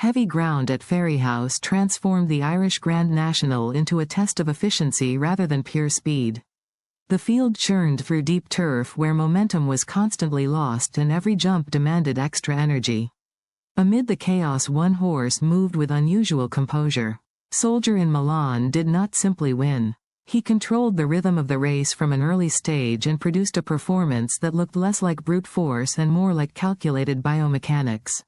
Heavy ground at Fairyhouse transformed the Irish Grand National into a test of efficiency rather than pure speed. The field churned through deep turf where momentum was constantly lost and every jump demanded extra energy. Amid the chaos, one horse moved with unusual composure. Soldier in Milan did not simply win. He controlled the rhythm of the race from an early stage and produced a performance that looked less like brute force and more like calculated biomechanics.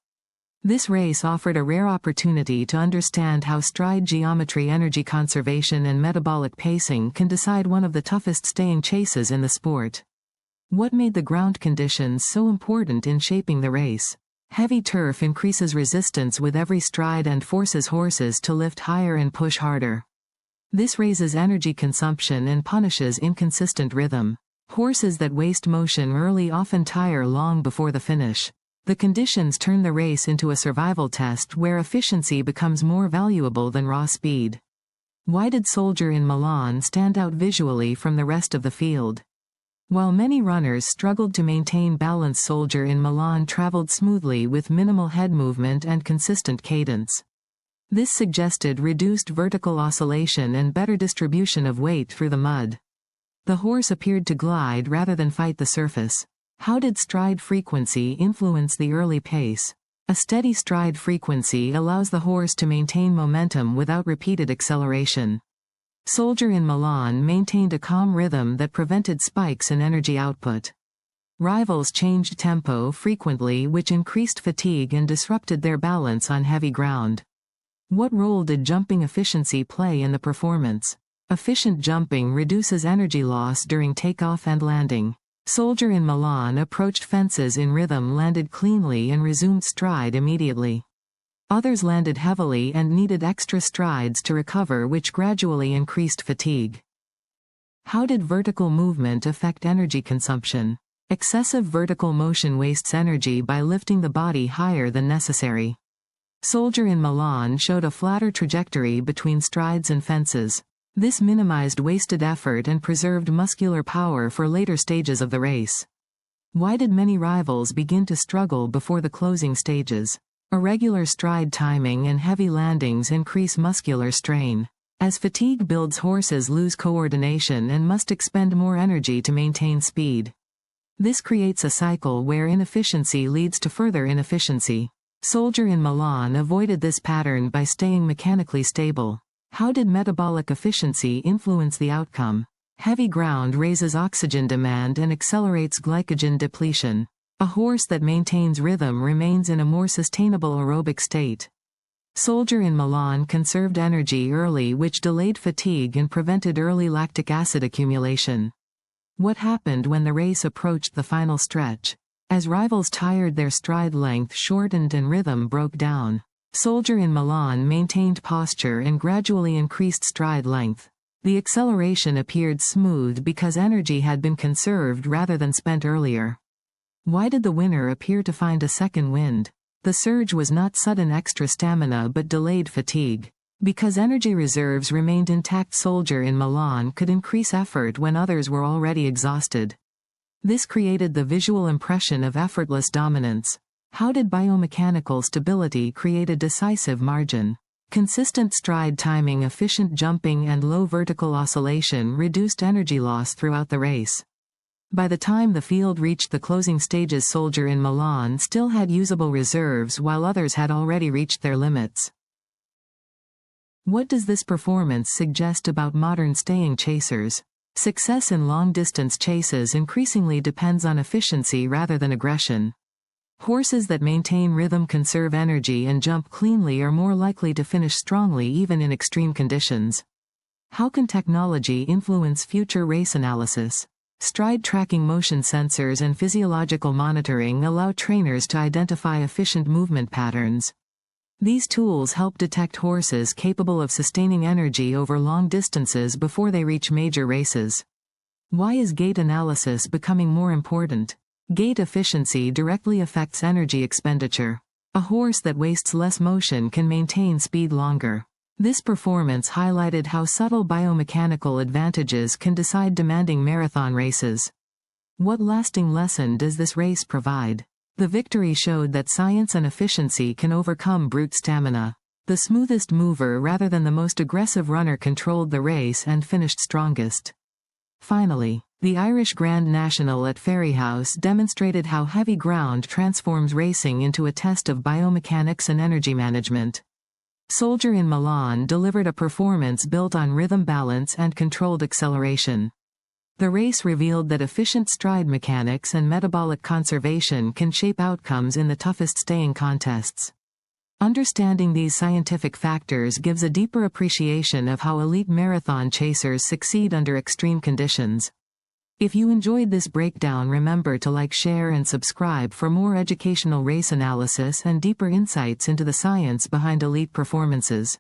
This race offered a rare opportunity to understand how stride geometry, energy conservation, and metabolic pacing can decide one of the toughest staying chases in the sport. What made the ground conditions so important in shaping the race? Heavy turf increases resistance with every stride and forces horses to lift higher and push harder. This raises energy consumption and punishes inconsistent rhythm. Horses that waste motion early often tire long before the finish. The conditions turn the race into a survival test where efficiency becomes more valuable than raw speed. Why did Soldier in Milan stand out visually from the rest of the field? While many runners struggled to maintain balance, Soldier in Milan traveled smoothly with minimal head movement and consistent cadence. This suggested reduced vertical oscillation and better distribution of weight through the mud. The horse appeared to glide rather than fight the surface. How did stride frequency influence the early pace? A steady stride frequency allows the horse to maintain momentum without repeated acceleration. Soldier in Milan maintained a calm rhythm that prevented spikes in energy output. Rivals changed tempo frequently, which increased fatigue and disrupted their balance on heavy ground. What role did jumping efficiency play in the performance? Efficient jumping reduces energy loss during takeoff and landing. Soldier in Milan approached fences in rhythm, landed cleanly, and resumed stride immediately. Others landed heavily and needed extra strides to recover, which gradually increased fatigue. How did vertical movement affect energy consumption? Excessive vertical motion wastes energy by lifting the body higher than necessary. Soldier in Milan showed a flatter trajectory between strides and fences. This minimized wasted effort and preserved muscular power for later stages of the race. Why did many rivals begin to struggle before the closing stages? Irregular stride timing and heavy landings increase muscular strain. As fatigue builds, horses lose coordination and must expend more energy to maintain speed. This creates a cycle where inefficiency leads to further inefficiency. Soldier in Milan avoided this pattern by staying mechanically stable. How did metabolic efficiency influence the outcome? Heavy ground raises oxygen demand and accelerates glycogen depletion. A horse that maintains rhythm remains in a more sustainable aerobic state. Soldier in Milan conserved energy early, which delayed fatigue and prevented early lactic acid accumulation. What happened when the race approached the final stretch? As rivals tired, their stride length shortened and rhythm broke down. Soldier in Milan maintained posture and gradually increased stride length. The acceleration appeared smooth because energy had been conserved rather than spent earlier. Why did the winner appear to find a second wind? The surge was not sudden extra stamina but delayed fatigue. Because energy reserves remained intact, Soldier in Milan could increase effort when others were already exhausted. This created the visual impression of effortless dominance. How did biomechanical stability create a decisive margin? Consistent stride timing, efficient jumping, and low vertical oscillation reduced energy loss throughout the race. By the time the field reached the closing stages, Soldier in Milan still had usable reserves while others had already reached their limits. What does this performance suggest about modern staying chasers? Success in long-distance chases increasingly depends on efficiency rather than aggression. Horses that maintain rhythm, conserve energy, and jump cleanly are more likely to finish strongly even in extreme conditions. How can technology influence future race analysis? Stride tracking, motion sensors, and physiological monitoring allow trainers to identify efficient movement patterns. These tools help detect horses capable of sustaining energy over long distances before they reach major races. Why is gait analysis becoming more important? Gait efficiency directly affects energy expenditure. A horse that wastes less motion can maintain speed longer. This performance highlighted how subtle biomechanical advantages can decide demanding marathon races. What lasting lesson does this race provide? The victory showed that science and efficiency can overcome brute stamina. The smoothest mover rather than the most aggressive runner controlled the race and finished strongest. Finally, the Irish Grand National at Fairyhouse demonstrated how heavy ground transforms racing into a test of biomechanics and energy management. Soldier in Milan delivered a performance built on rhythm balance and controlled acceleration. The race revealed that efficient stride mechanics and metabolic conservation can shape outcomes in the toughest staying contests. Understanding these scientific factors gives a deeper appreciation of how elite marathon chasers succeed under extreme conditions. If you enjoyed this breakdown, remember to like, share and subscribe for more educational race analysis and deeper insights into the science behind elite performances.